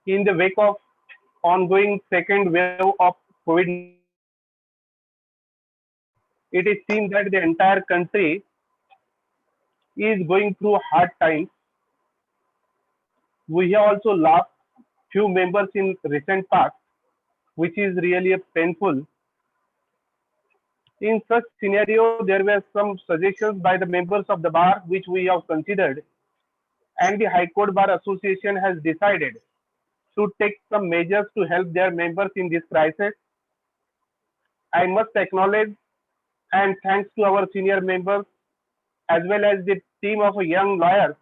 in the wake of ongoing second wave of COVID, it is seen that the entire country is going through hard times. We have also lost few members in recent past, which is really a painful. In such scenario, there were some suggestions by the members of the bar which we have considered, and the High Court Bar Association has decided to take some measures to help their members in this crisis. I must acknowledge and thanks to our senior members as well as the team of young lawyers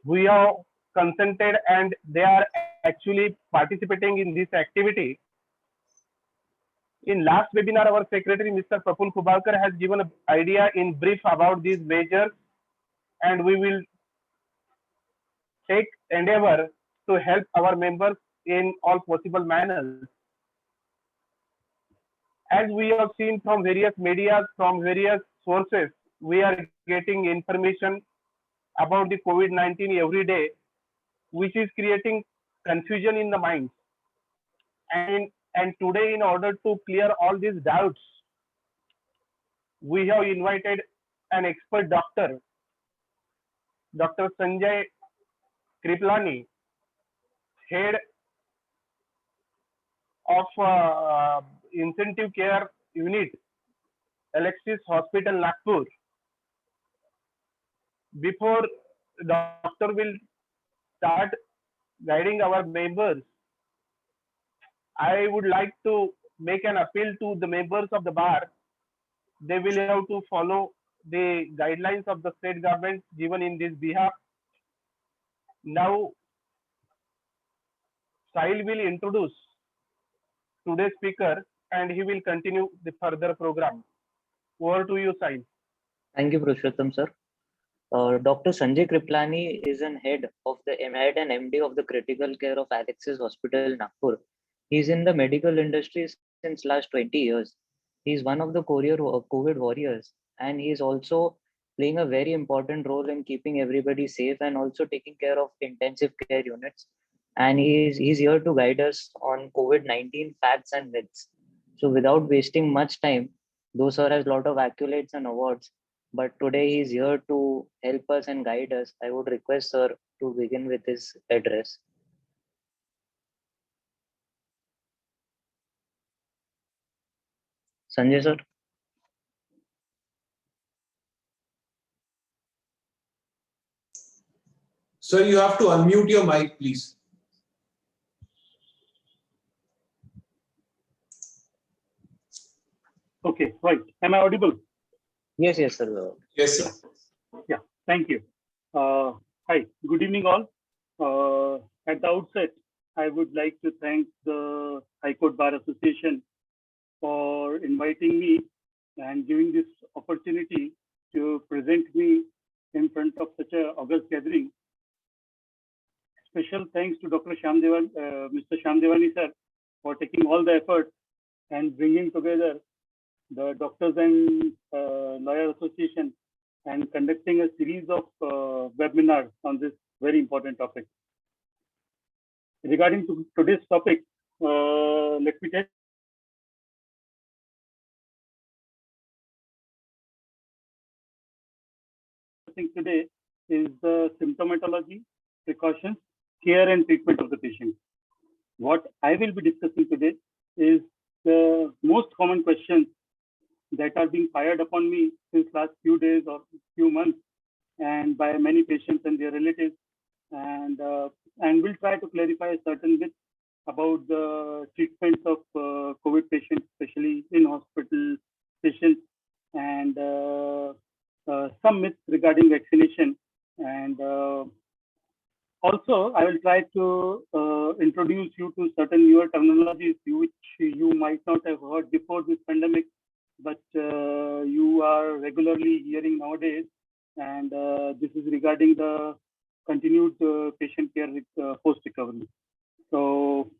who have consented and they are actually participating in this activity. In last webinar, our secretary, Mr. Praful Kubalkar, has given an idea in brief about these measures, and we will take endeavor to help our members in all possible manners. As we have seen from various media, from various sources, we are getting information about the COVID-19 every day, which is creating confusion in the minds. And today, in order to clear all these doubts, we have invited an expert doctor, Dr. Sanjay Kriplani, head of Intensive Care Unit, Alexis Hospital, Nagpur. Before doctor will start guiding our members, I would like to make an appeal to the members of the bar. They will have to follow the guidelines of the state government given in this behalf. Now, Sahil will introduce today's speaker and he will continue the further program. Over to you, Sahil. Thank you, Purushottam sir. Dr. Sanjay Kriplani is an head and MD of the critical care of Alexis Hospital, Nagpur. He's in the medical industry since last 20 years. He's one of the COVID warriors, and he's also playing a very important role in keeping everybody safe and also taking care of intensive care units. And he's here to guide us on COVID-19 facts and myths. So without wasting much time, though sir has a lot of accolades and awards, but today he's here to help us and guide us, I would request sir to begin with his address. Sanjay sir. Sir, you have to unmute your mic, please. Okay, right. Am I audible? Yes, sir. Yes, sir. Yeah, thank you. Hi, good evening all. At the outset, I would like to thank the High Court Bar Association for inviting me and giving this opportunity to present me in front of such a august gathering. Special thanks to Dr. Mr. Shyam Devani sir for taking all the effort and bringing together the Doctors and Lawyer Association and conducting a series of webinars on this very important topic. Regarding to today's topic, let me tell today is the symptomatology, precautions, care and treatment of the patient. What I will be discussing today is the most common questions that are being fired upon me since last few days or few months and by many patients and their relatives, and we'll try to clarify certain bits about the treatments of COVID patients, especially in hospital patients, and some myths regarding vaccination. And also, I will try to introduce you to certain newer terminologies which you might not have heard before this pandemic, but you are regularly hearing nowadays. And this is regarding the continued patient care with post-recovery. So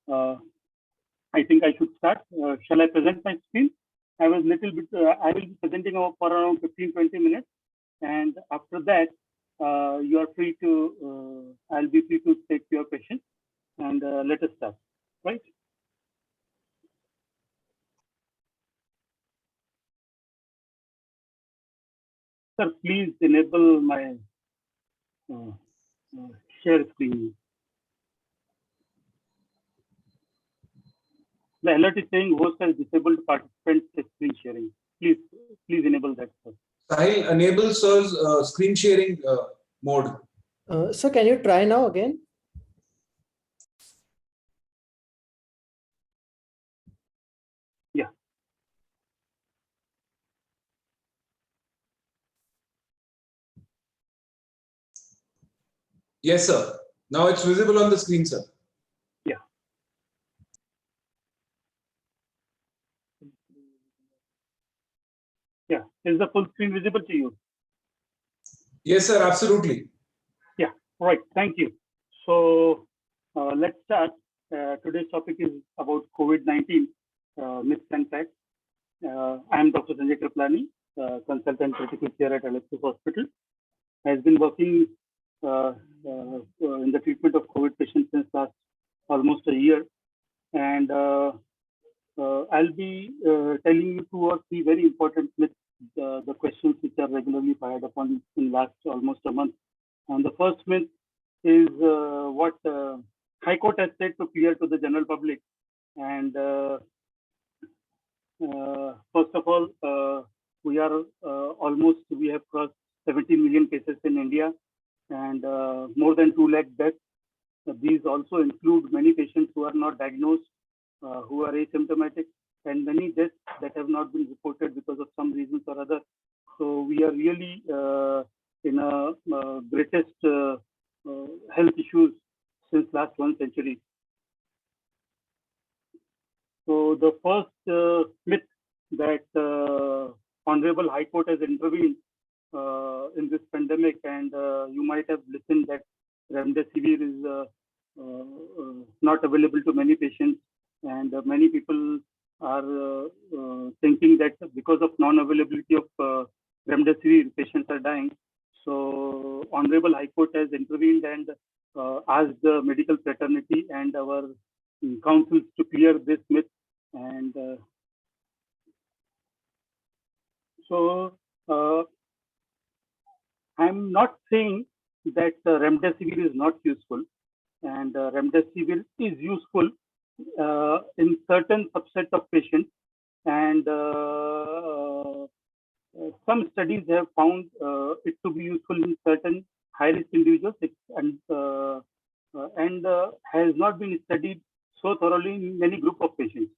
I think I should start. Shall I present my screen? I will be presenting for around 15-20 minutes. And after that, you are free to, I'll be free to take your questions. let us start, right? Sir, please enable my share screen. The alert is saying host has disabled participant screen sharing. Please enable that, sir. Sahil, enable sir's screen sharing mode. So can you try now again? Yeah. Yes, sir. Now it's visible on the screen, sir. Yeah. Yeah. Is the full screen visible to you? Yes, sir. Absolutely. Yeah. Right. Thank you. So let's start. Today's topic is about COVID-19 myths and facts. I am Dr. Sanjay Kriplani, consultant critical care at Alexis Hospital. Has been working in the treatment of COVID patients since last almost a year, and I'll be telling you 2 or 3 very important myths, the questions which are regularly fired upon in last almost a month. And the first myth is what High Court has said to clear to the general public. And first of all, we have crossed 17 million cases in India and more than 2 lakh deaths. These also include many patients who are not diagnosed, who are asymptomatic, and many deaths that have not been reported because of some reasons or other. So we are really in a greatest health issues since last 1 century. So the first myth that Honorable High Court has intervened in this pandemic, and you might have listened that remdesivir is not available to many patients, and many people are thinking that because of non-availability of remdesivir, patients are dying. So Honorable High Court has intervened and asked the medical fraternity and our councils to clear this myth. And so I'm not saying that remdesivir is not useful, and remdesivir is useful in certain subset of patients, and some studies have found it to be useful in certain high-risk individuals, and has not been studied so thoroughly in many group of patients.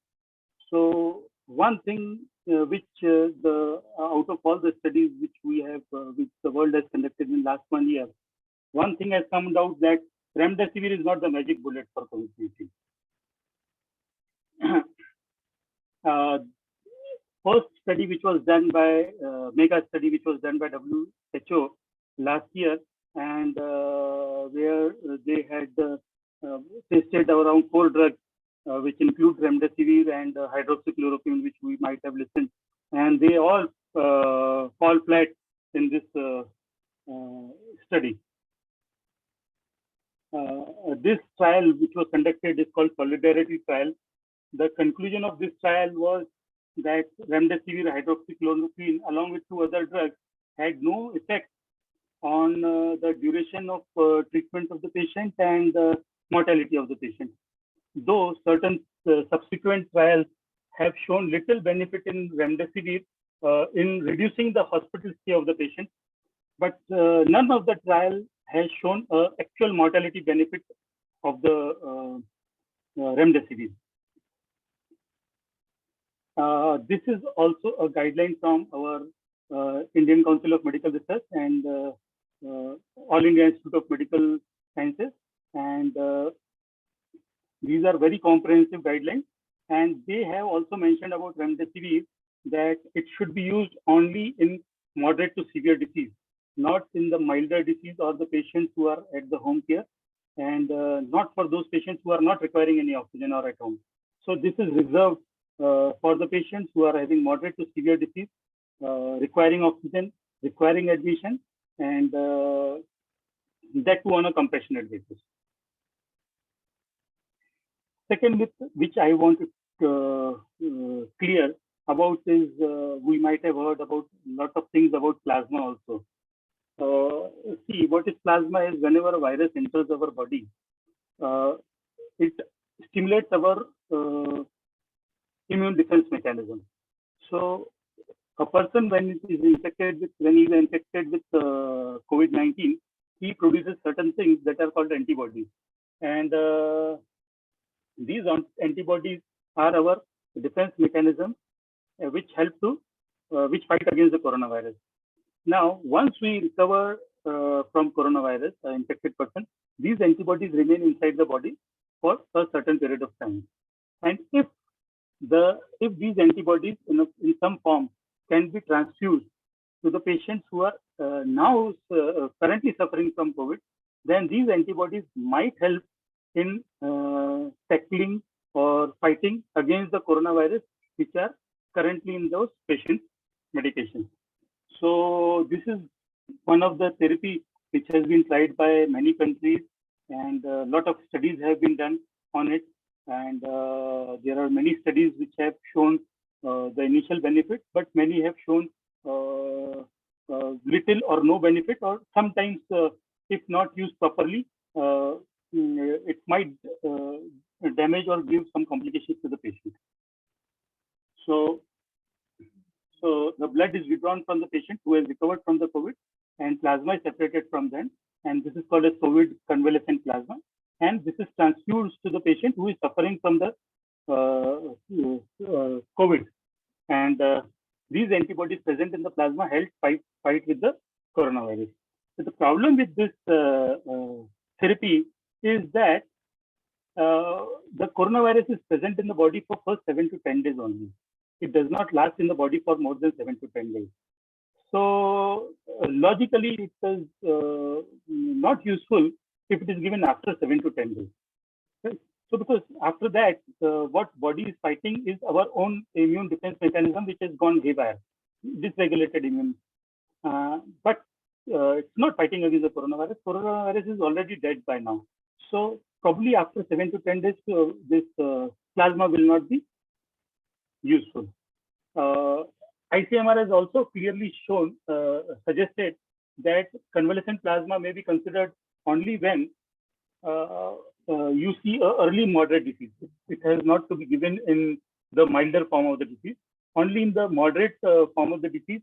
So one thing which out of all the studies which we have, which the world has conducted in last 1 year, one thing has come out that remdesivir is not the magic bullet for COVID-19. First study which was done by mega study which was done by WHO last year, and where they had tested around 4 drugs which include remdesivir and hydroxychloroquine, which we might have listened, and they all fall flat in this study. This trial which was conducted is called Solidarity Trial. The conclusion of this trial was that remdesivir, hydroxychloroquine, along with 2 other drugs, had no effect on the duration of treatment of the patient and mortality of the patient. Though certain subsequent trials have shown little benefit in remdesivir in reducing the hospital stay of the patient, but none of the trial has shown actual mortality benefit of the remdesivir. This is also a guideline from our Indian Council of Medical Research and All India Institute of Medical Sciences, and these are very comprehensive guidelines. And they have also mentioned about remdesivir that it should be used only in moderate to severe disease, not in the milder disease or the patients who are at the home care, and not for those patients who are not requiring any oxygen or at home. So this is reserved for the patients who are having moderate to severe disease, requiring oxygen, requiring admission, and that too on a compassionate basis. second myth which I want to clear about is we might have heard about a lot of things about plasma also. See, what is plasma is whenever a virus enters our body, it stimulates our immune defense mechanism. So a person when he is infected with COVID-19, he produces certain things that are called antibodies, and these antibodies are our defense mechanism which help to which fight against the coronavirus. Now, once we recover from coronavirus, infected person, these antibodies remain inside the body for a certain period of time. And if these antibodies in some form can be transfused to the patients who are now currently suffering from COVID, then these antibodies might help in tackling or fighting against the coronavirus, which are currently in those patients' medications. So this is one of the therapy which has been tried by many countries, and a lot of studies have been done on it. And there are many studies which have shown the initial benefit, but many have shown little or no benefit, or sometimes if not used properly, it might damage or give some complications to the patient. So the blood is withdrawn from the patient who has recovered from the COVID, and plasma is separated from them, and this is called as COVID convalescent plasma, and this is transfused to the patient who is suffering from the COVID, and these antibodies present in the plasma help fight with the coronavirus. So the problem with this therapy is that the coronavirus is present in the body for first 7 to 10 days only. It does not last in the body for more than 7 to 10 days. So logically, it is not useful if it is given after 7 to 10 days. Right? So because after that, what body is fighting is our own immune defense mechanism, which has gone haywire, dysregulated immune. But it's not fighting against the coronavirus. Coronavirus is already dead by now. So probably after 7 to 10 days, this plasma will not be useful. ICMR has also clearly shown, suggested that convalescent plasma may be considered only when you see early moderate disease. It has not to be given in the milder form of the disease, only in the moderate form of the disease,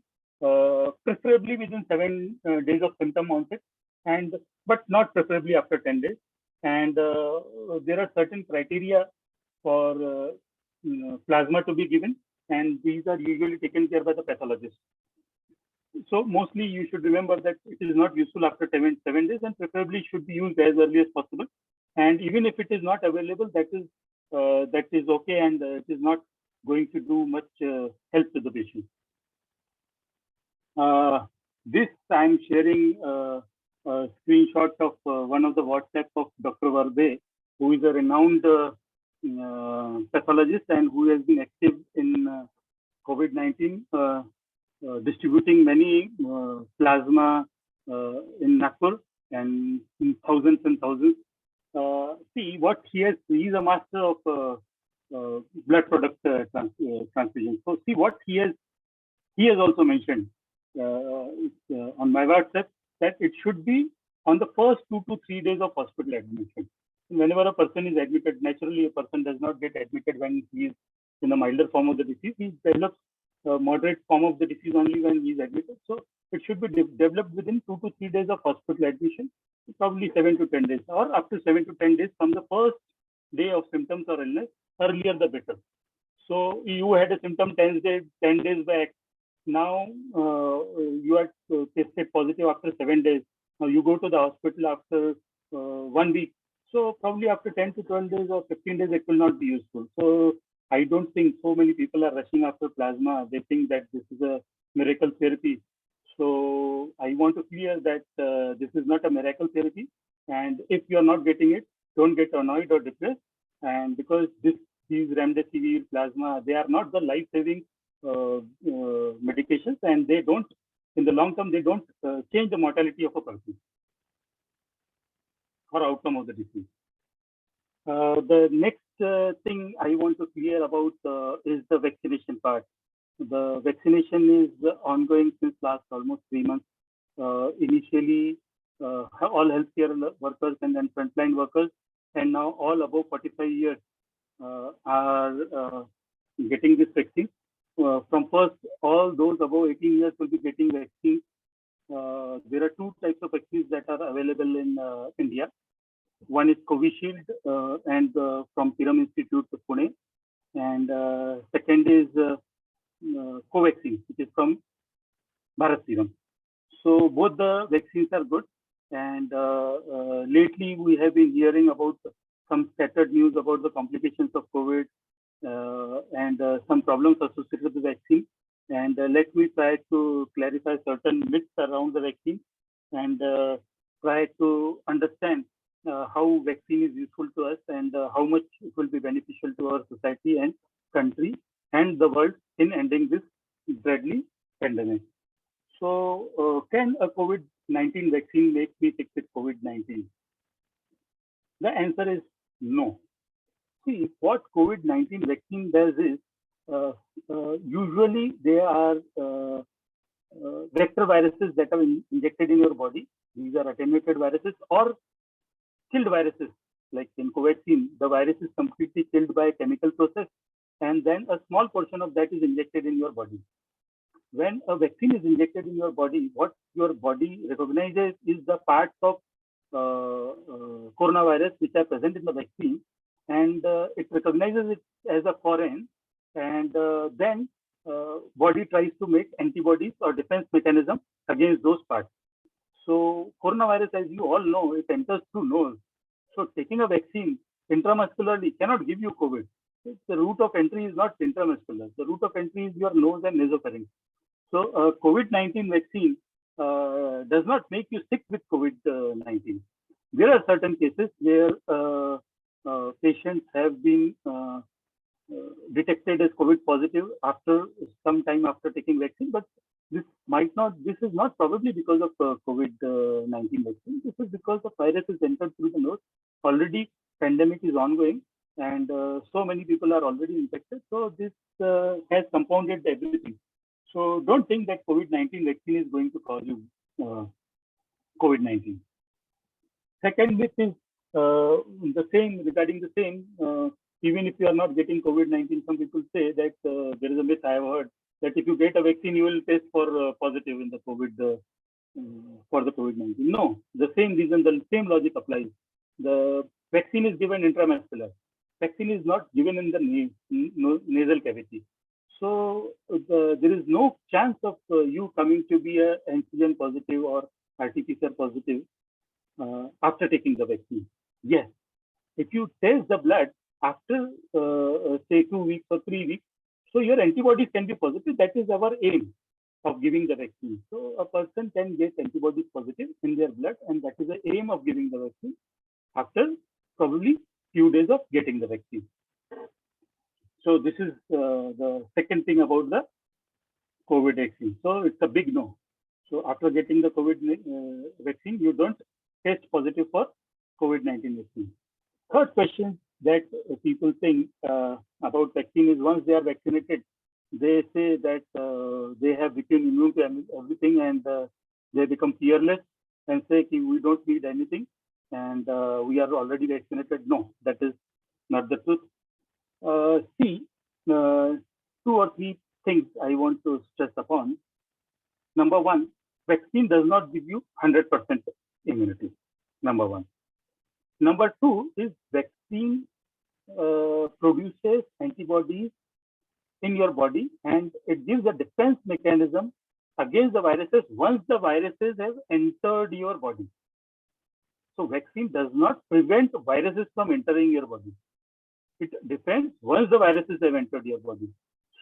preferably within 7 days of symptom onset, but not preferably after 10 days. And there are certain criteria for plasma to be given, and these are usually taken care by the pathologist. So mostly you should remember that it is not useful after 7 days, and preferably should be used as early as possible. And even if it is not available, that is okay, and it is not going to do much help to the patient. This I'm sharing a screenshot of one of the WhatsApp of Dr. Varde, who is a renowned pathologist and who has been active in COVID-19, distributing many plasma in Nagpur and in thousands and thousands. See what he has. He is a master of blood product transfusion. So see what he has also mentioned on my WhatsApp, that it should be on the first 2 to 3 days of hospital admission. Whenever a person is admitted, naturally a person does not get admitted when he is in a milder form of the disease. He develops a moderate form of the disease only when he is admitted. So it should be developed within 2 to 3 days of hospital admission, probably 7 to 10 days, or up to 7 to 10 days from the first day of symptoms or illness. Earlier the better. So you had a symptom 10 days back. Now you are tested positive after 7 days. Now you go to the hospital after 1 week. So probably after 10 to 12 days or 15 days, it will not be useful. So I don't think so many people are rushing after plasma. They think that this is a miracle therapy. So I want to clear that this is not a miracle therapy. And if you are not getting it, don't get annoyed or depressed. And because these remdesivir, plasma, they are not the life-saving medications, and they don't, in the long term, they don't change the mortality of a person or outcome of the disease. The next thing I want to clear about is the vaccination part. The vaccination is ongoing since last almost 3 months. Initially, all healthcare workers and then frontline workers, and now all above 45 years are getting this vaccine. From first, all those above 18 years will be getting vaccine. There are two types of vaccines that are available in India. One is Covishield and from Serum Institute of Pune, and second is Covaxin, which is from Bharat Serum. So both the vaccines are good, and lately we have been hearing about some scattered news about the complications of COVID and some problems associated with the vaccine. And let me try to clarify certain myths around the vaccine and try to understand how vaccine is useful to us and how much it will be beneficial to our society and country and the world in ending this deadly pandemic. So, can a COVID-19 vaccine make me sick with COVID-19? The answer is no. See, what COVID-19 vaccine does is, usually they are vector viruses that are injected in your body. These are attenuated viruses or killed viruses. Like in Covaxin, the virus is completely killed by a chemical process, and then a small portion of that is injected in your body. When a vaccine is injected in your body, what your body recognizes is the parts of coronavirus which are present in the vaccine, and it recognizes it as a foreign, and then body tries to make antibodies or defense mechanism against those parts. So coronavirus, as you all know, it enters through nose. So taking a vaccine intramuscularly cannot give you COVID. The route of entry is not intramuscular. The route of entry is your nose and nasopharynx. So COVID-19 vaccine does not make you sick with COVID-19. There are certain cases where patients have been detected as COVID positive after some time after taking vaccine, but this is not probably because of COVID-19 vaccine. This is because the virus is entered through the nose. Already pandemic is ongoing and so many people are already infected. So this has compounded everything. So don't think that COVID-19 vaccine is going to cause you COVID-19. Second myth is the same regarding the same. Even if you are not getting COVID-19, some people say that there is a myth I have heard that if you get a vaccine, you will test for positive in the COVID for the COVID-19. No, the same reason, the same logic applies. The vaccine is given intramuscular. Vaccine is not given in the nasal cavity. So there is no chance of you coming to be a antigen positive or RT-PCR positive after taking the vaccine. Yes, if you test the blood after say 2 weeks or 3 weeks, so your antibodies can be positive. That is our aim of giving the vaccine. So a person can get antibodies positive in their blood, and that is the aim of giving the vaccine after probably few days of getting the vaccine. So this is the second thing about the COVID vaccine. So it's a big no. So after getting the COVID vaccine, you don't test positive for COVID-19 vaccine. Third question that people think about vaccine is once they are vaccinated, they say that they have become immune to everything and they become fearless and say we don't need anything and we are already vaccinated. No, that is not the truth. See, 2 or 3 things I want to stress upon. Number one, vaccine does not give you 100% immunity. Number one. Number two is vaccine produces antibodies in your body and it gives a defense mechanism against the viruses once the viruses have entered your body. So vaccine does not prevent viruses from entering your body. It defends once the viruses have entered your body.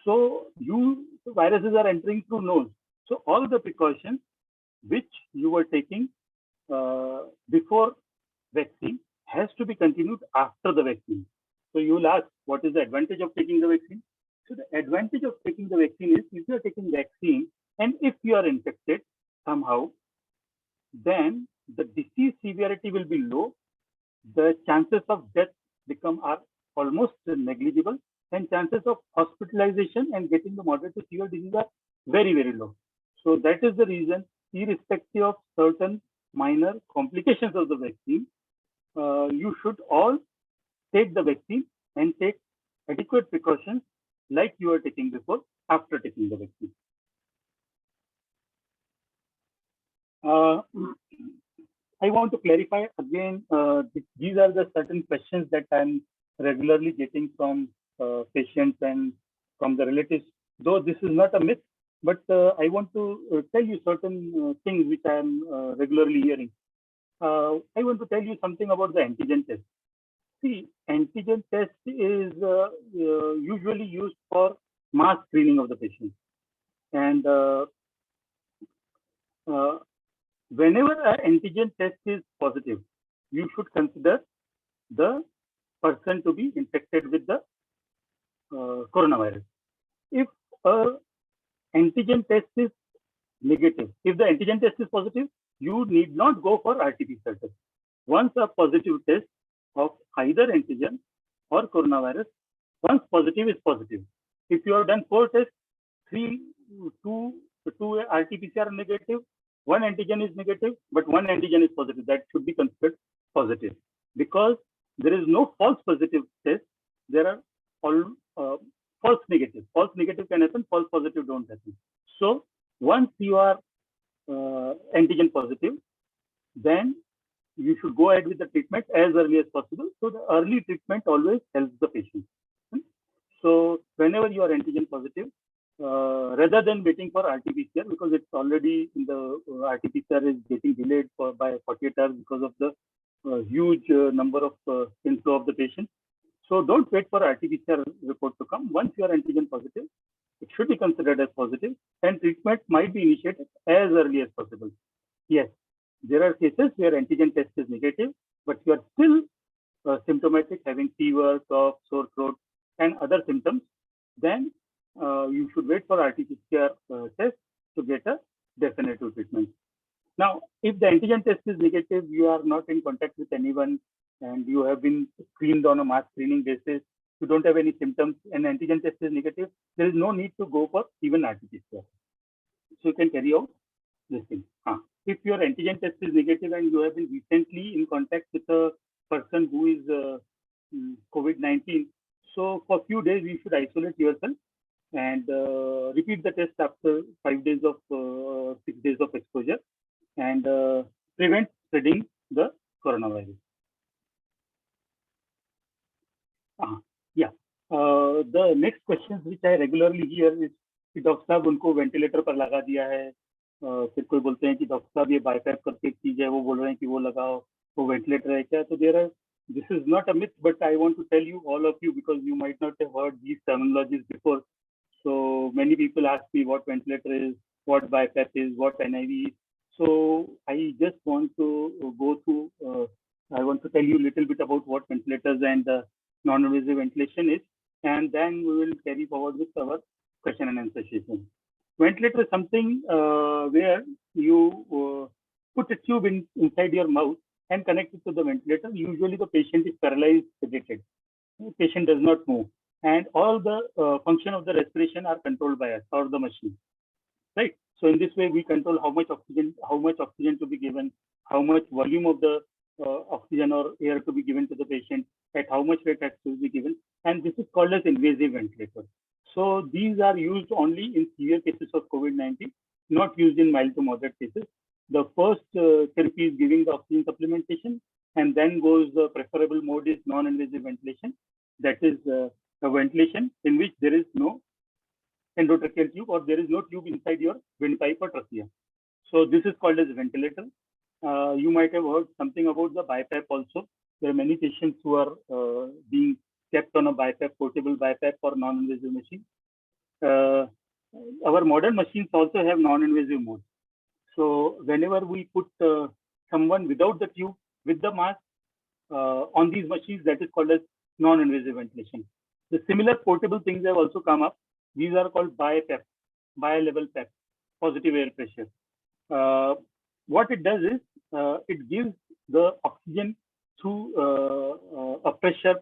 So the viruses are entering through nose. So all the precautions which you were taking before vaccine has to be continued after the vaccine. So you will ask, what is the advantage of taking the vaccine? So the advantage of taking the vaccine is if you are taking vaccine and if you are infected somehow, then the disease severity will be low. The chances of death are almost negligible, and chances of hospitalization and getting the moderate to severe disease are very, very low. So that is the reason, irrespective of certain minor complications of the vaccine, you should all take the vaccine and take adequate precautions like you are taking before after taking the vaccine. I want to clarify again, these are the certain questions that I'm regularly getting from patients and from the relatives, though this is not a myth, but I want to tell you certain things which I'm regularly hearing. I want to tell you something about the antigen test. See, antigen test is usually used for mass screening of the patient. And whenever an antigen test is positive, you should consider the person to be infected with the coronavirus. If a antigen test is negative, if the antigen test is positive, you need not go for RT-PCR test. Once a positive test of either antigen or coronavirus, once positive is positive. If you have done 4 tests, 2 RT-PCR negative, 1 antigen is negative, but 1 antigen is positive, that should be considered positive, because there is no false positive test. There are all false negative. False negative can happen, false positive don't happen. So once you are antigen positive, then you should go ahead with the treatment as early as possible. So the early treatment always helps the patient. So whenever you are antigen positive, rather than waiting for RT-PCR, because it's already in the RT-PCR is getting delayed by 48 hours because of the huge number of inflow of the patient. So don't wait for RT-PCR report to come. Once you are antigen positive, it should be considered as positive, and treatment might be initiated as early as possible. Yes, there are cases where antigen test is negative, but you are still symptomatic, having fever, cough, sore throat, and other symptoms. Then you should wait for RT-PCR test to get a definitive treatment. Now, if the antigen test is negative, you are not in contact with anyone, and you have been screened on a mass screening basis, you don't have any symptoms, and antigen test is negative, there is no need to go for even RT-PCR. So you can carry out this thing. If your antigen test is negative and you have been recently in contact with a person who is COVID-19, so for a few days you should isolate yourself and repeat the test after 5 days of 6 days of exposure, and prevent spreading the coronavirus. The next questions which I regularly hear is कि doctor साहब उनको ventilator पर लगा दिया है, फिर कोई बोलते हैं कि डॉक्टर साहब ये बाईपैप करके एक चीज है, वो बोल रहे हैं कि वो लगाओ, वो वेंटिलेटर है क्या? तो this is not a myth, but I want to tell you, all of you, because you might not have heard these terminologies before. So many people ask me what ventilator is, what BiPAP is, what NIV is. So I just want to go through, I want to tell you a little bit about what ventilators and non-invasive ventilation is, and then we will carry forward with our question and answer session. Ventilator is something where you put a tube inside your mouth and connect it to the ventilator. Usually the patient is paralyzed, sedated. The patient does not move, and all the function of the respiration are controlled by us or the machine, right? So in this way, we control how much oxygen to be given, how much volume of the oxygen or air to be given to the patient, at how much rate has to be given, and this is called as invasive ventilator. So these are used only in severe cases of COVID-19, not used in mild to moderate cases. The first therapy is giving the oxygen supplementation, and then goes the preferable mode is non-invasive ventilation. That is a ventilation in which there is no endotracheal tube, or there is no tube inside your windpipe or trachea. So this is called as a ventilator. You might have heard something about the BiPAP also. There are many patients who are being kept on a BiPAP, portable BiPAP or non-invasive machine. Our modern machines also have non-invasive mode. So whenever we put someone without the tube, with the mask, on these machines, that is called as non-invasive ventilation. The similar portable things have also come up. These are called BiPAP, bi-level PAP, positive air pressure. What it does is, it gives the oxygen through a pressure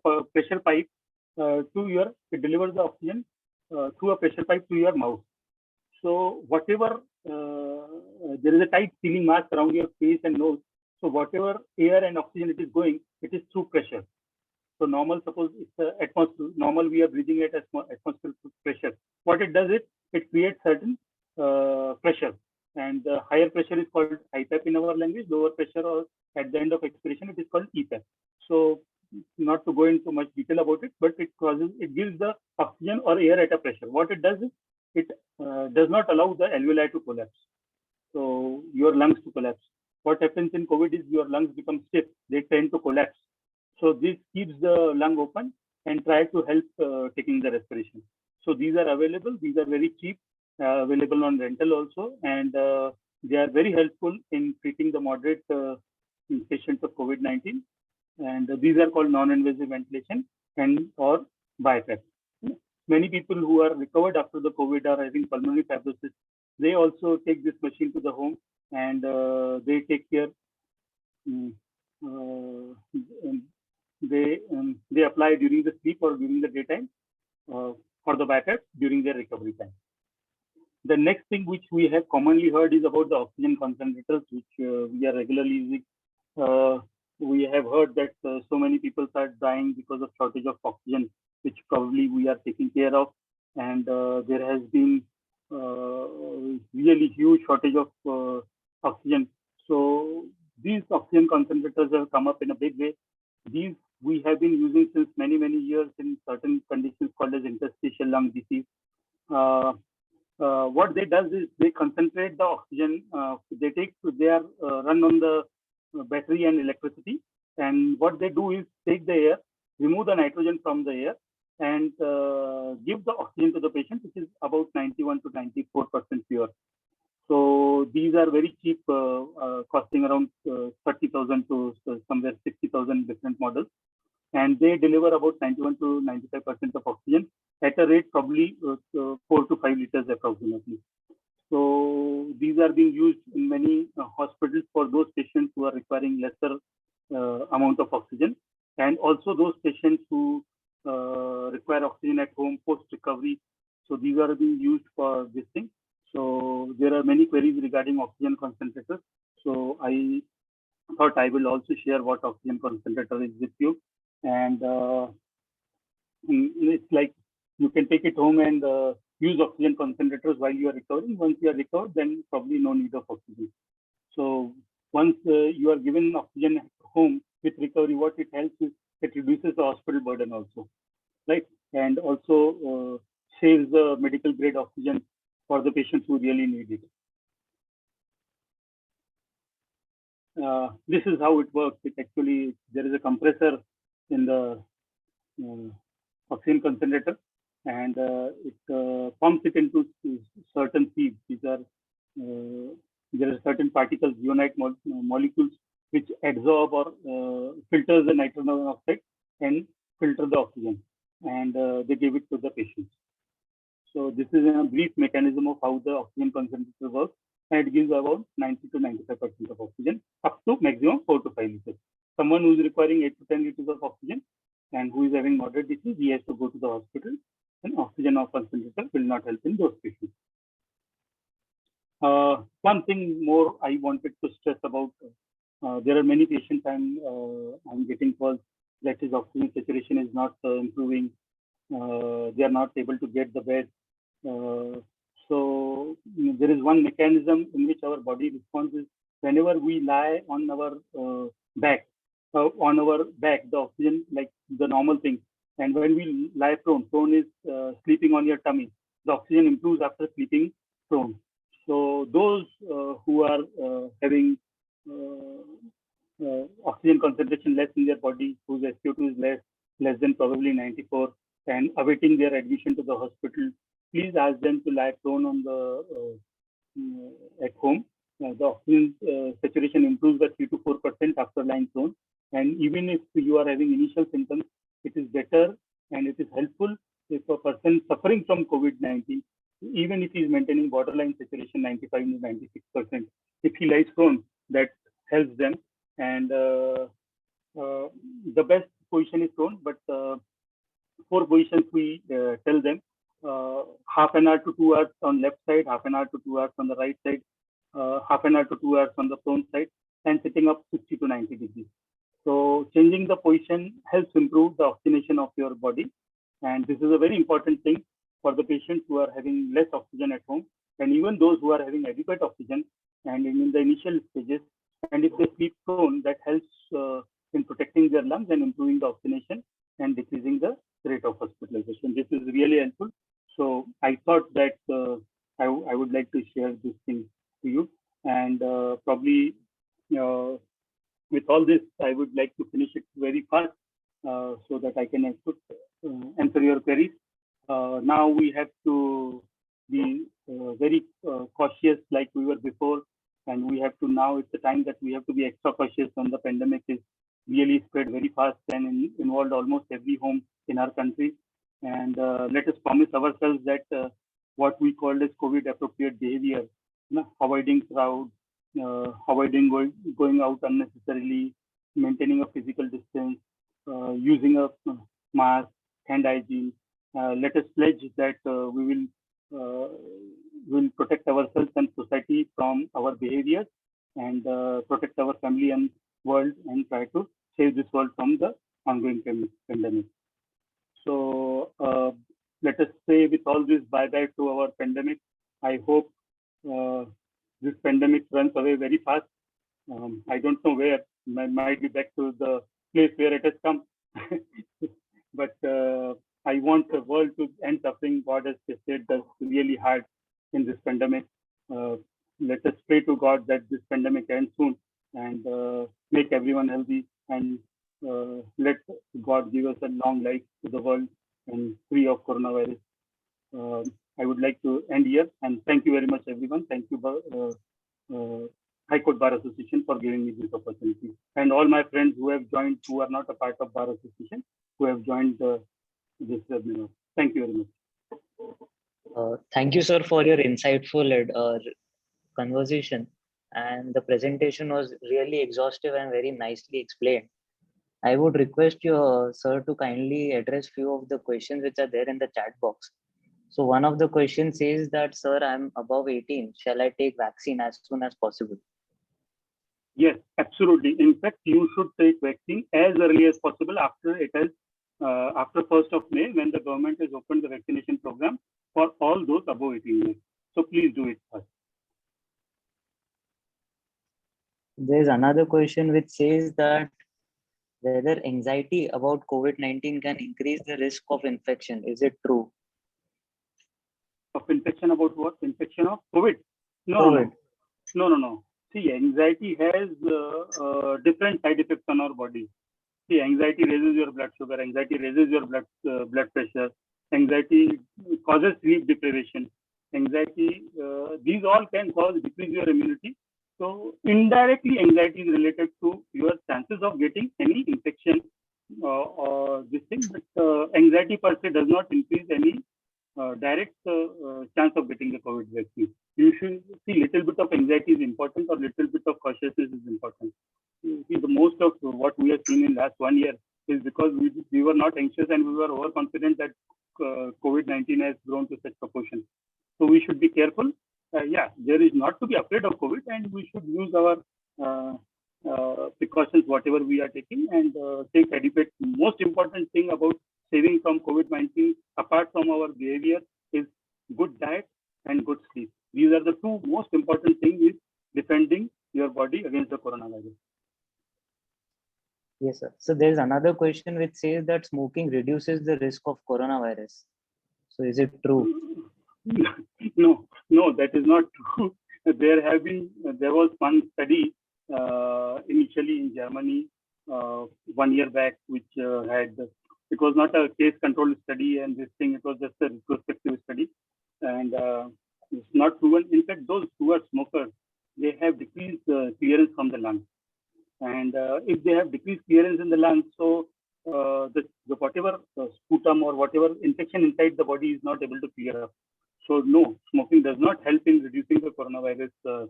pipe it delivers the oxygen through a pressure pipe to your mouth. So whatever there is a tight sealing mask around your face and nose. So whatever air and oxygen it is going, it is through pressure. So normal, suppose it's atmosphere. Normal, we are breathing at atmospheric pressure. What it does is it creates certain pressure, and the higher pressure is called IPAP in our language. Lower pressure, or at the end of expiration, it is called EPAP. So not to go into much detail about it, but it gives the oxygen or air at a pressure. What it does is it does not allow the alveoli to collapse. So your lungs to collapse. What happens in COVID is your lungs become stiff. They tend to collapse. So this keeps the lung open and try to help taking the respiration. So these are available. These are very cheap, available on rental also, and they are very helpful in treating the moderate patients of COVID-19. And these are called non-invasive ventilation and or BiPAP. Many people who are recovered after the COVID are having pulmonary fibrosis. They also take this machine to the home, and they take care. They apply during the sleep or during the daytime for the BiPAP during their recovery time. The next thing which we have commonly heard is about the oxygen concentrators, which we are regularly using. We have heard that so many people are dying because of shortage of oxygen, which probably we are taking care of. And there has been really huge shortage of oxygen. So these oxygen concentrators have come up in a big way. These we have been using since many years in certain conditions called as interstitial lung disease. What they does is they concentrate the oxygen. They are run on the battery and electricity, and what they do is take the air, remove the nitrogen from the air, and give the oxygen to the patient, which is about 91 to 94% pure. So these are very cheap, costing around 30,000 to somewhere 60,000 different models, and they deliver about 91 to 95% of oxygen at a rate probably 4 to 5 liters approximately. So these are being used in many hospitals for those patients who are requiring lesser amount of oxygen, and also those patients who require oxygen at home post recovery. So these are being used for this thing. So there are many queries regarding oxygen concentrators. So I thought I will also share what oxygen concentrator is with you. And it's like you can take it home and use oxygen concentrators while you are recovering. Once you are recovered, then probably no need of oxygen. So once you are given oxygen at home with recovery, what it helps is it reduces the hospital burden also, right? And also saves the medical grade oxygen for the patients who really need it. This is how it works. It actually, there is a compressor in the oxygen concentrator, and it pumps it into certain sieves. These are there are certain particles, ionite molecules, which absorb or filters the nitrogen oxide and filter the oxygen, and they give it to the patients. So this is a brief mechanism of how the oxygen concentrator works, and it gives about 90 to 95% of oxygen, up to maximum 4 to 5 liters. Someone who is requiring 8 to 10 liters of oxygen and who is having moderate disease, he has to go to the hospital, and oxygen concentrator will not help in those patients. One thing more I wanted to stress about, there are many patients I'm getting calls that his oxygen saturation is not improving. They are not able to get the bed. So there is one mechanism in which our body responds is whenever we lie on our back, the oxygen, like the normal thing, and when we lie prone is sleeping on your tummy, the oxygen improves after sleeping prone. So those who are having oxygen concentration less in their body, whose SpO2 is less than probably 94, and awaiting their admission to the hospital, please ask them to lie prone on the at home. The oxygen saturation improves by 3 to 4% after lying prone. And even if you are having initial symptoms, it is better and it is helpful if a person suffering from COVID-19, even if he is maintaining borderline saturation 95 to 96%, if he lies prone, that helps them. And the best position is prone, but 4 positions we tell them. Half an hour to 2 hours on left side, half an hour to 2 hours on the right side, half an hour to 2 hours on the prone side, and sitting up 60 to 90 degrees. So changing the position helps improve the oxygenation of your body. And this is a very important thing for the patients who are having less oxygen at home, and even those who are having adequate oxygen and in the initial stages. And if they sleep prone, that helps in protecting their lungs and improving the oxygenation and decreasing the rate of hospitalization. This is really helpful. So I thought that I would like to share this thing to you. And probably with all this, I would like to finish it very fast so that I can answer your queries. Now we have to be very cautious like we were before, and we have to now, it's the time that we have to be extra cautious when the pandemic is really spread very fast and involved almost every home in our country. And let us promise ourselves that what we call as COVID appropriate behavior, avoiding crowd, avoiding going out unnecessarily, maintaining a physical distance, using a mask, hand hygiene. Let us pledge that we will protect ourselves and society from our behaviors and protect our family and world and try to save this world from the ongoing pandemic. So let us say with all this bye-bye to our pandemic. I hope this pandemic runs away very fast. I don't know where. I might be back to the place where it has come. But I want the world to end suffering. God has tested us really hard in this pandemic. Let us pray to God that this pandemic ends soon and make everyone healthy, and let God give us a long life to the world and free of coronavirus. I would like to end here, and thank you very much, everyone. Thank you, High Court Bar Association, for giving me this opportunity, and all my friends who have joined, who are not a part of Bar Association, who have joined this webinar. Thank you very much. Thank you, sir, for your insightful conversation. And the presentation was really exhaustive and very nicely explained. I would request you, sir, to kindly address few of the questions which are there in the chat box. So one of the questions says that, sir, I'm above 18. Shall I take vaccine as soon as possible? Yes, absolutely. In fact, you should take vaccine as early as possible after it has after 1st of May, when the government has opened the vaccination program for all those above 18 years. So please do it first. There's another question which says that whether anxiety about COVID-19 can increase the risk of infection. Is it true? Of infection about what? Infection of COVID? COVID. No. See, anxiety has different side effects on our body. See, anxiety raises your blood sugar, anxiety raises your blood pressure, anxiety causes sleep deprivation, anxiety, these all can decrease your immunity. So indirectly, anxiety is related to your chances of getting any infection or this thing, but anxiety per se does not increase any direct chance of getting the COVID vaccine. You should see little bit of anxiety is important, or little bit of cautiousness is important. See, the most of what we have seen in last 1 year is because we were not anxious and we were overconfident that COVID-19 has grown to such proportion. So we should be careful. Yeah, there is not to be afraid of COVID, and we should use our precautions, whatever we are taking, and take adequate. Most important thing about saving from COVID-19, apart from our behavior, is good diet and good sleep. These are the two most important things in defending your body against the coronavirus. Yes, sir. So there's another question which says that smoking reduces the risk of coronavirus. So is it true? No, that is not true. There was one study initially in Germany 1 year back, which it was not a case controlled study, and this thing, it was just a retrospective study, and it's not proven. In fact, those who are smokers, they have decreased clearance from the lungs, and if they have decreased clearance in the lungs, so the whatever sputum or whatever infection inside the body is not able to clear up. So no, smoking does not help in reducing the coronavirus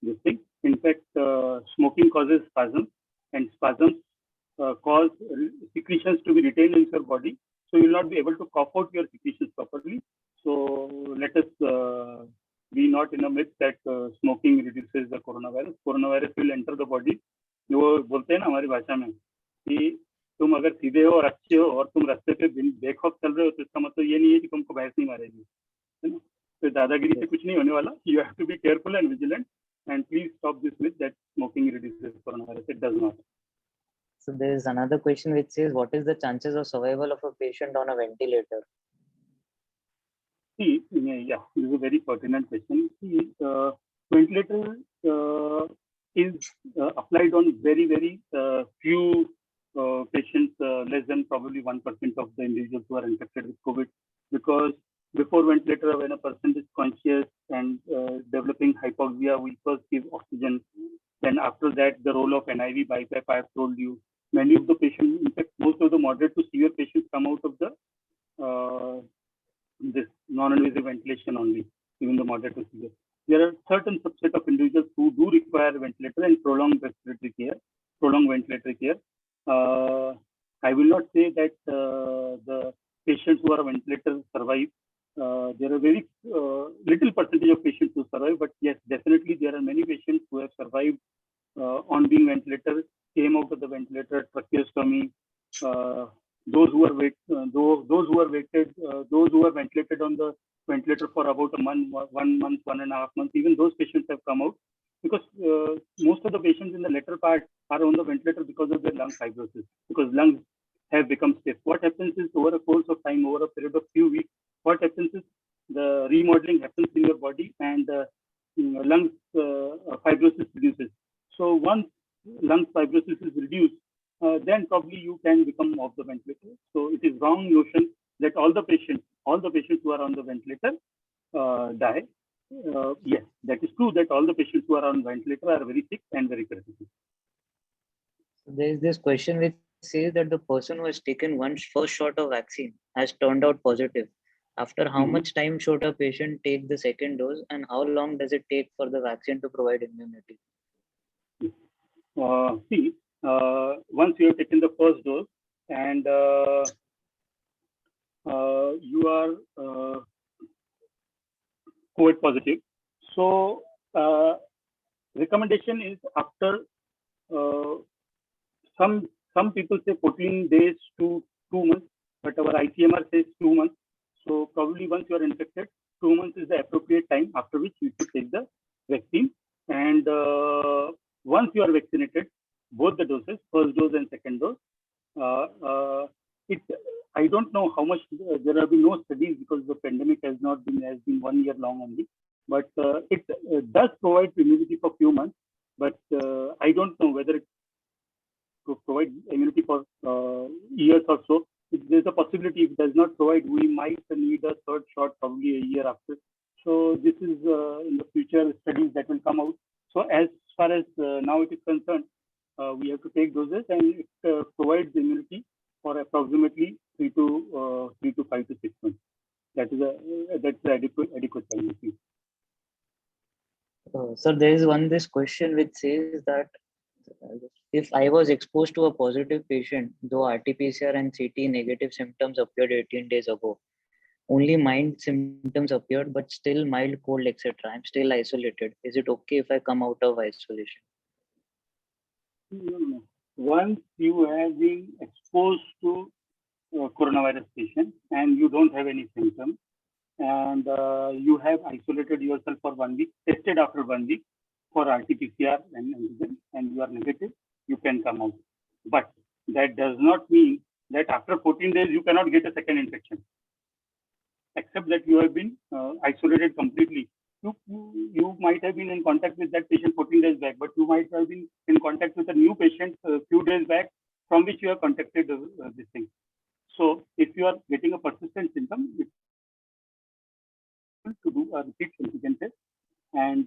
this thing. In fact, smoking causes spasms, and spasms cause secretions to be retained in your body. So you will not be able to cough out your secretions properly. So let us be not in a myth that smoking reduces the coronavirus. Coronavirus will enter the body. वो बोलते हैं ना हमारी भाषा में कि तुम अगर सीधे हो और अच्छे हो और तुम रास्ते पे बेखौफ चल रहे हो तो इसका मतलब ये नहीं है कि तुमको भैंस नहीं मारेगी, है ना? तो दादागिरी से कुछ नहीं होने वाला. You have to be careful and vigilant, and please stop this myth that smoking reduces coronavirus. It does not. So there is another question which says, what is the chances of survival of a patient on a ventilator? See, yeah, this is a very pertinent question. See, ventilator is applied on very few patients, less than probably 1% of the individuals who are infected with COVID. Because before ventilator, when a person is conscious and developing hypoxia, we first give oxygen. Then after that, the role of NIV BiPAP, I have told you. Many of the patients, in fact, most of the moderate to severe patients come out of the this non-invasive ventilation only, even the moderate to severe. There are certain subset of individuals who do require ventilator and prolonged respiratory care, prolonged ventilatory care. I will not say that the patients who are ventilator survive. There are very little percentage of patients who survive, but yes, definitely there are many patients who have survived on being ventilator, came out of the ventilator, tracheostomy. Those who are those who are ventilated on the ventilator for about a month, 1 month, 1.5 months, even those patients have come out, because most of the patients in the latter part are on the ventilator because of their lung fibrosis, because lungs have become stiff. What happens is, over a course of time, over a period of few weeks, what happens is the remodeling happens in your body, and lung fibrosis reduces. So once lung fibrosis is reduced, then probably you can become off the ventilator. So it is wrong notion that all the patients who are on the ventilator die. Yes, that is true that all the patients who are on ventilator are very sick and very critical. So there is this question which says that the person who has taken first shot of vaccine has turned out positive. After how much time should a patient take the second dose, and how long does it take for the vaccine to provide immunity? See, once you have taken the first dose and you are COVID positive, so recommendation is after some people say 14 days to 2 months, but our ICMR says 2 months. So probably once you are infected, 2 months is the appropriate time after which you should take the vaccine. And once you are vaccinated, both the doses, first dose and second dose, I don't know how much, there have been no studies because the pandemic has been 1 year long only, but it does provide immunity for few months, but I don't know whether it to provide immunity for years or so. If there's a possibility if it does not provide, we might need a third shot probably a year after. So this is in the future studies that will come out. So as far as now it is concerned, we have to take doses, and it provides immunity for approximately 3 to 5 to 6 months. That's the adequate time. So there is this question which says that if I was exposed to a positive patient, though RT-PCR and CT negative symptoms appeared 18 days ago, only mild symptoms appeared, but still mild cold, etc. I'm still isolated. Is it okay if I come out of isolation? No. Once you have been exposed to coronavirus patient and you don't have any symptoms, and you have isolated yourself for 1 week, tested after 1 week for RT-PCR and antigen, and you are negative, you can come out. But that does not mean that after 14 days you cannot get a second infection, except that you have been isolated completely. You might have been in contact with that patient 14 days back, but you might have been in contact with a new patient a few days back from which you have contacted this thing. So if you are getting a persistent symptom, it's to do a repeat antigen test, and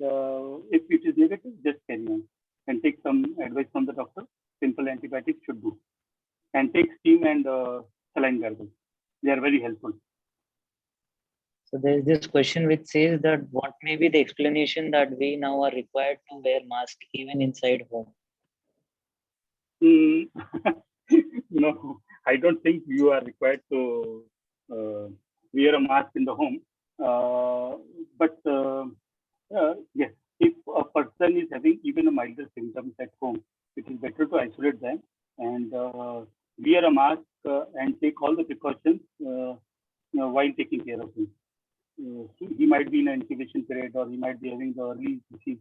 if it is negative, just carry on and take some advice from the doctor. Simple antibiotics should do, and take steam and saline gargle. They are very helpful. So there is this question which says that what may be the explanation that we now are required to wear mask even inside home? No, I don't think you are required to wear a mask in the home. But yes, if a person is having even a milder symptoms at home, it is better to isolate them and wear a mask and take all the precautions while taking care of him. So he might be in an incubation period or he might be having the early disease.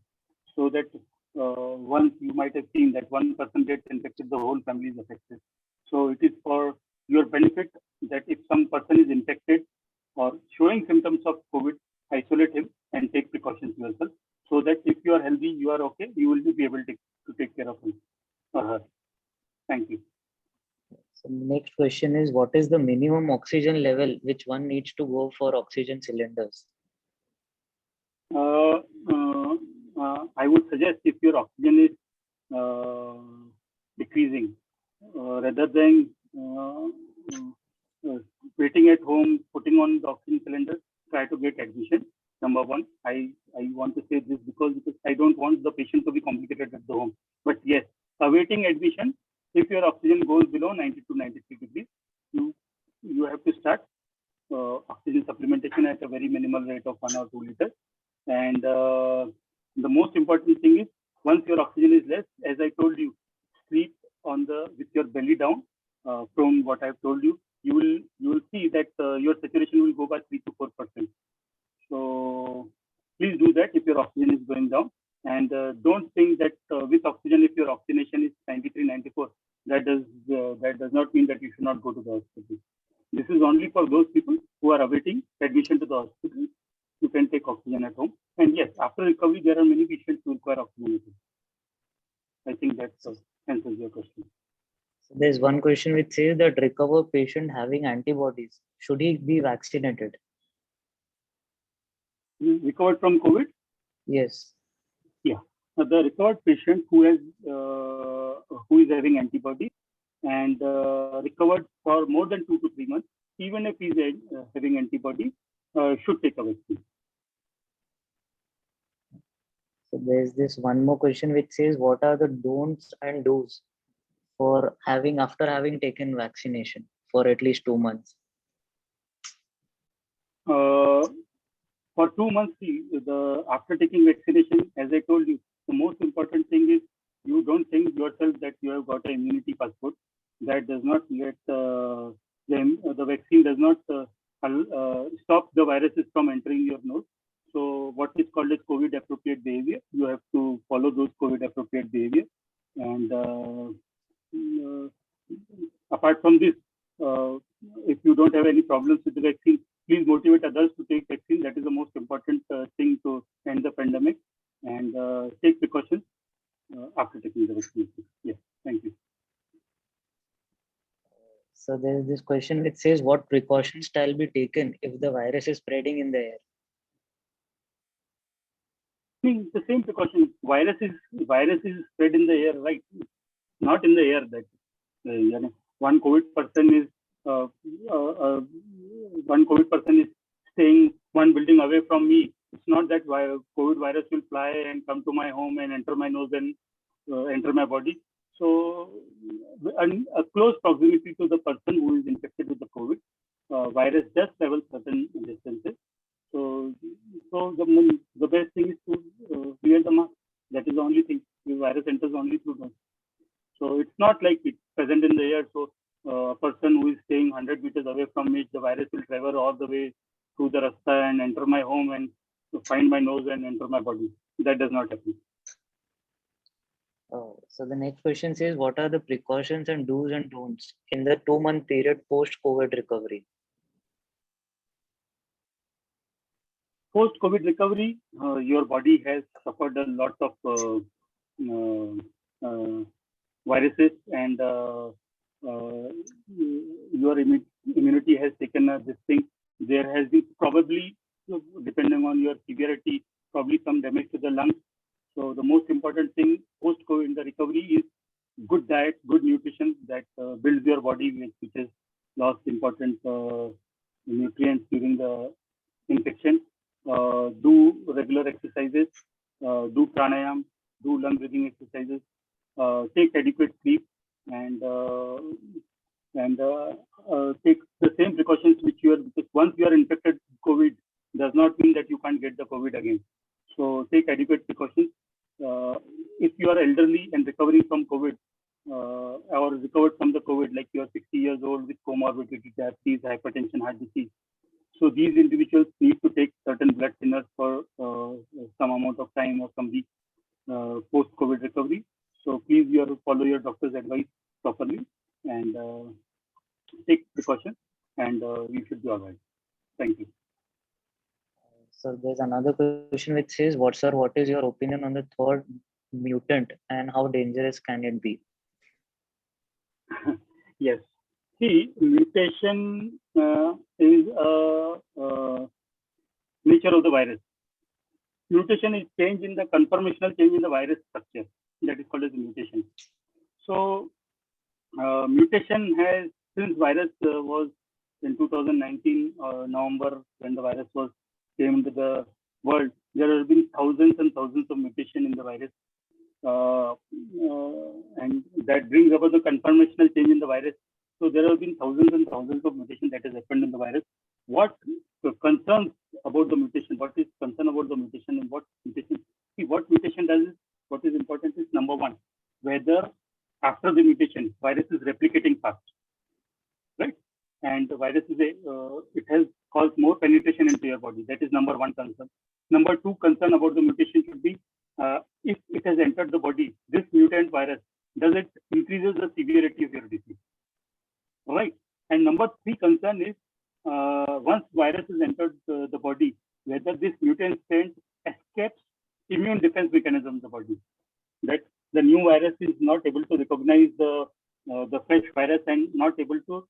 So that once you might have seen that one person gets infected, the whole family is affected. So it is for your benefit that if some person is infected or showing symptoms of COVID, isolate him and take precautions yourself. So that if you are healthy, you are okay, you will be able to take care of him or her. Thank you. So next question is, what is the minimum oxygen level which one needs to go for oxygen cylinders? I would suggest if your oxygen is decreasing, rather than waiting at home, putting on the oxygen cylinder, try to get admission. Number one, I want to say this because I don't want the patient to be complicated at the home. But yes, awaiting admission, if your oxygen goes below 90 to 93 degrees, you have to start oxygen supplementation at a very minimal rate of 1 or 2 liters. And the most important thing is once your oxygen is less, as I told you, sleep with your belly down. From what I've told you, you will see that your saturation will go by 3 to 4%. So please do that if your oxygen is going down. And don't think that with oxygen, if your oxygenation is 93, 94, that does not mean that you should not go to the hospital. This is only for those people who are awaiting admission to the hospital. You can take oxygen at home. And yes, after recovery, there are many patients who require oxygen at home. I think that answers your question. So there's one question which says that recovered patient having antibodies, should he be vaccinated? Recovered from COVID? Yes. Yeah. The recovered patient who is having antibodies and recovered for more than 2 to 3 months, even if he's having antibodies, should take a vaccine. So there's this one more question which says, what are the don'ts and do's for after having taken vaccination for at least 2 months? For 2 months, after taking vaccination, as I told you, the most important thing is you don't think yourself that you have got an immunity passport. That does not let the vaccine does not stop the viruses from entering your nose. So what is called as COVID appropriate behavior, you have to follow those COVID appropriate behavior. And apart from this, if you don't have any problems with the vaccine, please motivate others to take vaccine. That is the most important thing to end the pandemic, and take precautions after taking the vaccine. Yes, thank you. So there's this question which says, what precautions shall be taken if the virus is spreading in the air? The same precaution. Virus is spread in the air, right? Not in the air. That one COVID person is staying one building away from me. It's not that COVID virus will fly and come to my home and enter my nose and enter my body. So, a close proximity to the person who is infected with the COVID virus does travel certain distances. So the best thing is to wear the mask. That is the only thing. The virus enters only through nose. So it's not like it's present in the air. So a person who is staying 100 meters away from me, the virus will travel all the way through the rasta and enter my home and find my nose and enter my body. That does not happen. Oh, so the next question says, what are the precautions and do's and don'ts in the 2-month period post-COVID recovery? Post-COVID recovery, your body has suffered a lot of viruses, and your immunity has taken this thing. There has been probably, depending on your severity, probably some damage to the lungs. So the most important thing post-COVID in the recovery is good diet, good nutrition that builds your body, which has lost important nutrients during the infection. Do regular exercises, do pranayam, do lung breathing exercises, take adequate sleep, and take the same precautions which you are, because once you are infected with COVID does not mean that you can't get the COVID again. So take adequate precautions. If you are elderly and recovering from COVID, or recovered from the COVID, like you are 60 years old with comorbidity, diabetes, hypertension, heart disease. So these individuals need to take certain blood thinners for some amount of time or some weeks post-COVID recovery. So please follow your doctor's advice properly and take precautions, and you should be all right. Thank you. So there's another question which says, what is your opinion on the third mutant and how dangerous can it be? Yes. See, mutation is nature of the virus. Mutation is change in the conformational change in the virus structure. That is called as mutation. So mutation has, since virus was in 2019 November, when the virus came into the world, there have been thousands and thousands of mutation in the virus, and that brings about the conformational change in the virus. So there have been thousands and thousands of mutations that has happened in the virus. What concerns about the mutation? What is concern about the mutation, and what mutation? See, what mutation does is, what is important is, number one, whether after the mutation, virus is replicating fast, right? And the virus is it has caused more penetration into your body. That is number one concern. Number two concern about the mutation should be, if it has entered the body, this mutant virus, does it increases the severity of your disease, right? And number three concern is, once virus has entered the body, whether this mutant strain escapes immune defense mechanism in the body, that the new virus is not able to recognize the fresh virus and not able to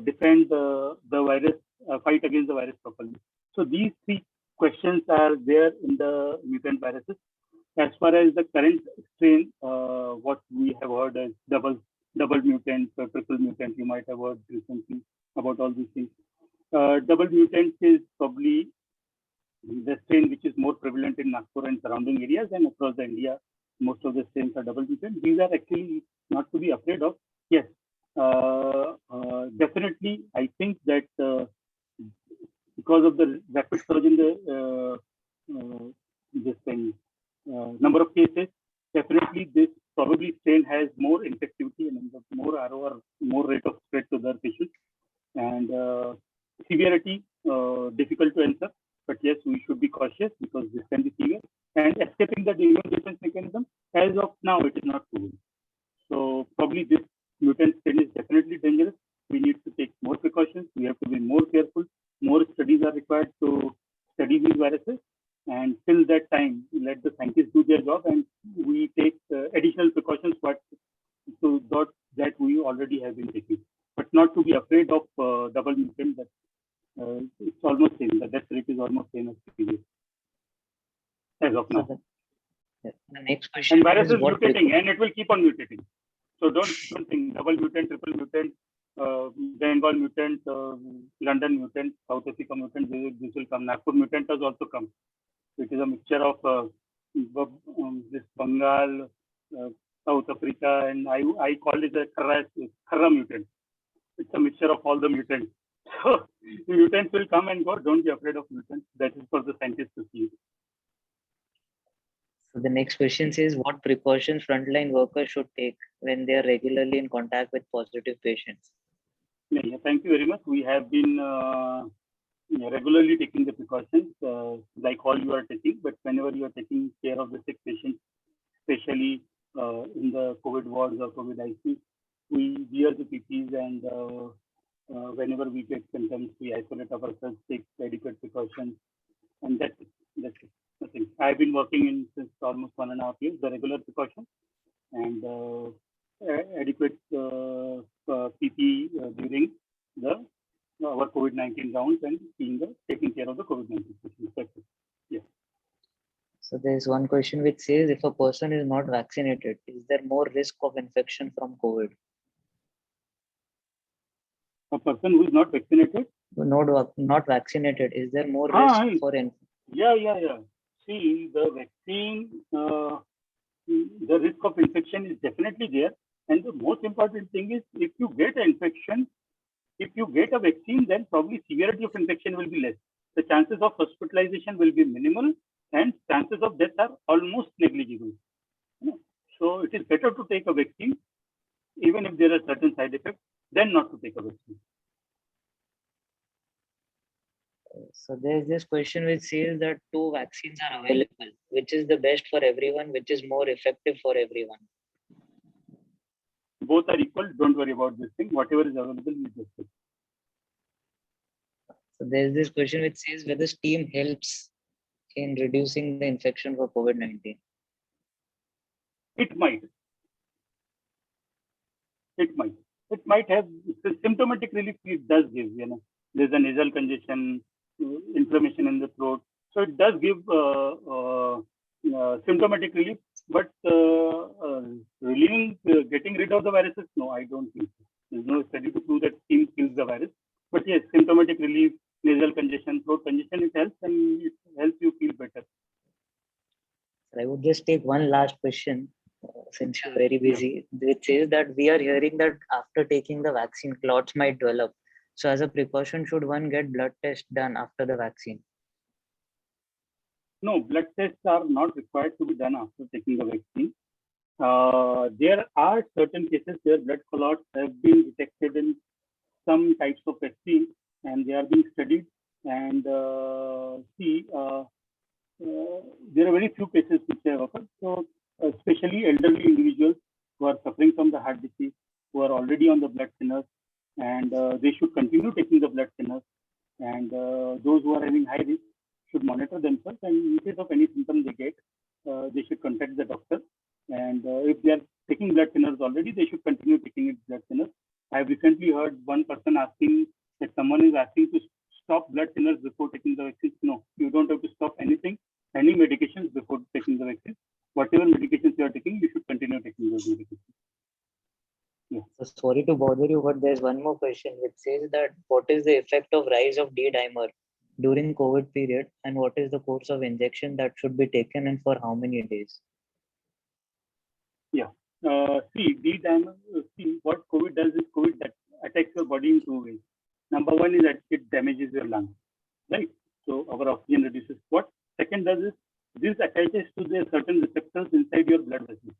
defend the virus, fight against the virus properly. So these three questions are there in the mutant viruses. As far as the current strain, what we have heard as double mutant, triple mutant, you might have heard recently about all these things. Double mutant is probably the strain which is more prevalent in Nagpur and surrounding areas, and across the India, most of the strains are double mutant. These are actually not to be afraid of. Yes, definitely, I think that because of the rapid surge in the this thing, number of cases, definitely this probably strain has more infectivity and more ROR, more rate of spread to the patients, and severity difficult to answer. But yes, we should be cautious because this can be severe, and escaping the immune defense mechanism, as of now, it is not proven. So probably this mutant strain is definitely dangerous. We need to take more precautions. We have to be more careful. More studies are required to study these viruses. And till that time, let the scientists do their job, and we take additional precautions, but to that we already have been taking. But not to be afraid of double mutant. That it's almost same. The death rate is almost same as previous, as of now. The next question And virus is what mutating, and it will keep on mutating. So don't think double mutant, triple mutant, Bengal mutant, London mutant, South Africa mutant. This will come. Nagpur mutant has also come. It is a mixture of this Bengal, South Africa, and I call it a Kharra mutant. It's a mixture of all the mutants. So the mutants will come and go. Don't be afraid of mutants. That is for the scientists to see. So the next question says, what precautions frontline workers should take when they are regularly in contact with positive patients? Yeah, thank you very much. We have been regularly taking the precautions, like all you are taking, but whenever you are taking care of the sick patients, especially in the COVID wards or COVID ICU, we wear the PPEs, and whenever we get symptoms, we isolate ourselves, take adequate precautions, and that's it. Nothing. I've been working in since almost 1.5 years, the regular precautions and adequate PPE during our COVID-19 rounds and taking care of the COVID-19 patients. That's it. Yeah. So there's one question which says, if a person is not vaccinated, is there more risk of infection from COVID? A person who is not vaccinated? Not vaccinated, is there more risk for infection? Yeah. See, the vaccine, the risk of infection is definitely there, And the most important thing is, if you get an infection, if you get a vaccine, then probably severity of infection will be less. The chances of hospitalization will be minimal, and chances of death are almost negligible. So it is better to take a vaccine, even if there are certain side effects, than not to take a vaccine. So there's this question which says that two vaccines are available. Which is the best for everyone? Which is more effective for everyone? Both are equal. Don't worry about this thing. Whatever is available, you just take. So there's this question which says whether steam helps in reducing the infection for COVID-19. It might. It might. It might have symptomatic relief. It does give. There's a nasal congestion, inflammation in the throat. So it does give symptomatic relief. But getting rid of the viruses, no, I don't think so. There's no study to prove that steam kills the virus. But yes, symptomatic relief, nasal congestion, throat congestion, it helps, and it helps you feel better. I would just take one last question, since you're very busy, which says that we are hearing that after taking the vaccine, clots might develop. So as a precaution, should one get blood test done after the vaccine? No, blood tests are not required to be done after taking the vaccine. There are certain cases where blood clots have been detected in some types of vaccine, and they are being studied. And there are very few cases which have occurred. So, especially elderly individuals who are suffering from the heart disease, who are already on the blood thinners, and they should continue taking the blood thinners. And those who are having high risk should monitor themselves, and in case of any symptom they get, they should contact the doctor. And if they are taking blood thinners already, they should continue taking blood thinners. I have recently heard one person asking that someone is asking to stop blood thinners before taking the vaccine. No, you don't have to stop anything, any medications before taking the vaccine. Whatever medications you are taking, you should continue taking those medications. Yeah. So sorry to bother you, but there's one more question which says that what is the effect of rise of D-dimer during COVID period, and what is the course of injection that should be taken and for how many days? Yeah. D-dimer, what COVID does is COVID attacks your body in two ways. Number one is that it damages your lungs, right? So our oxygen reduces. What second does is this attaches to the certain receptors inside your blood vessels.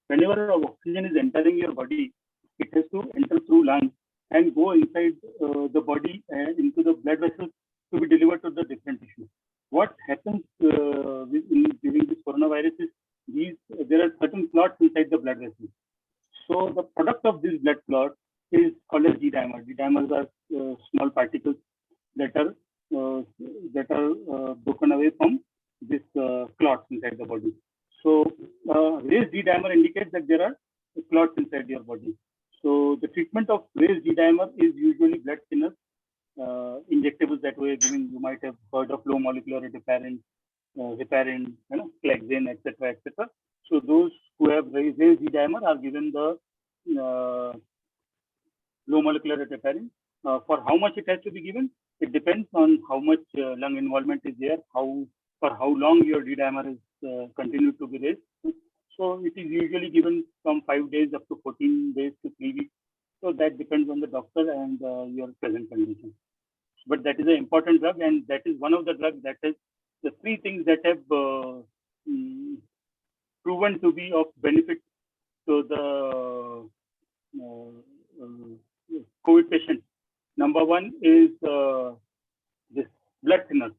Whenever oxygen is entering your body, it has to enter through lungs and go inside the body and into the blood vessels to be delivered to the different tissues. What happens during this coronavirus is there are certain clots inside the blood vessels. So the product of this blood clot is called as D-dimer. D-dimers are small particles that are broken away from this clots inside the body. So raised D-dimer indicates that there are clots inside your body. So the treatment of raised D-dimer is usually blood thinners, injectables that we are giving. You might have heard of low molecular weight heparin, Clexane, etc., etc. So those who have raised D-dimer are given the low molecular weight heparin. For how much it has to be given, it depends on how much lung involvement is there, for how long your D-dimer is continued to be raised. So it is usually given from 5 days up to 14 days to 3 weeks. So that depends on the doctor and your present condition. But that is an important drug, and that is one of the drugs that has the three things that have proven to be of benefit to the COVID patients. Number one is this blood thinner,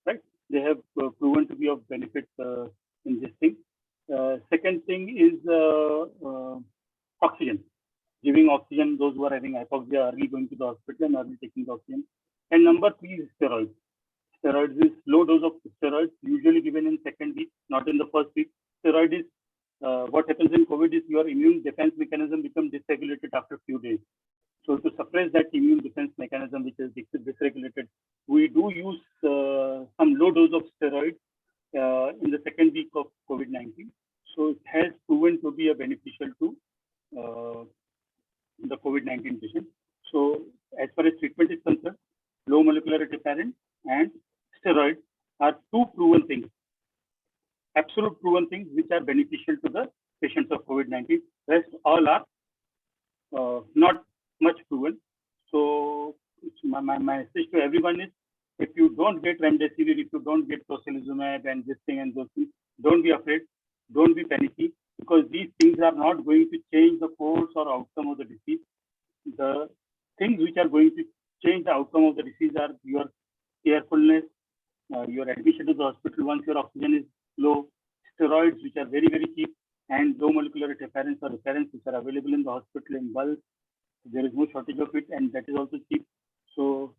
right? They have proven to be of benefit in this thing. Second thing is oxygen, giving oxygen. Those who are having hypoxia early going to the hospital and early taking the oxygen. And number three is steroids. Steroids is low dose of steroids, usually given in second week, not in the first week. Steroid is what happens in COVID is your immune defense mechanism becomes dysregulated after a few days. So to suppress that immune defense mechanism which is dysregulated, we do use some low dose of steroids in the second week of COVID-19. So it has proven to be a beneficial to the COVID-19 patient. So as far as treatment is concerned, low molecular weight heparin and steroids are two proven things, absolute proven things which are beneficial to the patients of COVID-19. Rest all my message to everyone is, if you don't get remdesivir, if you don't get tocilizumab and this thing and those things, don't be afraid, don't be panicky, because these things are not going to change the course or outcome of the disease. The things which are going to change the outcome of the disease are your carefulness, your admission to the hospital once your oxygen is low, steroids which are very, very cheap, and low molecular interference or recurrence which are available in the hospital in bulk. There is no shortage of it, and that is also cheap. So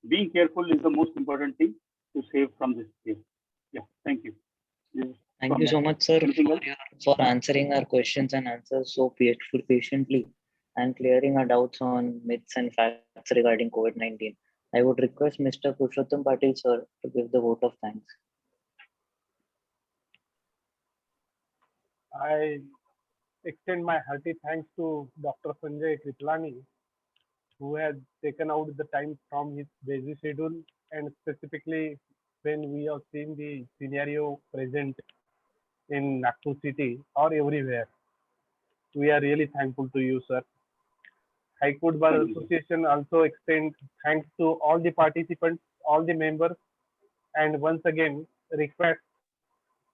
being careful is the most important thing to save from this case. Yeah, thank you. This is Thank from you my so side. much, sir, Anything else? for answering our questions and answers so patiently and clearing our doubts on myths and facts regarding COVID-19. I would request Mr. Purushottam Patil, sir, to give the vote of thanks. I extend my hearty thanks to Dr. Sanjay Kriplani, who has taken out the time from his busy schedule, and specifically when we have seen the scenario present in Nagpur city or everywhere. We are really thankful to you, sir. High Court Bar Thank you. Association also extends thanks to all the participants, all the members, and once again request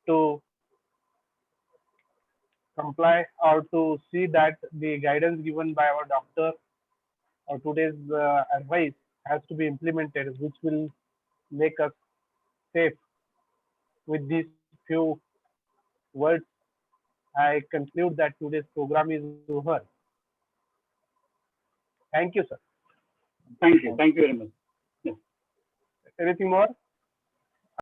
to comply or to see that the guidance given by our doctor or today's advice has to be implemented, which will make us safe. With these few words, I conclude that today's program is over. Thank you, sir. Thank you. Thank you very much. Anything more?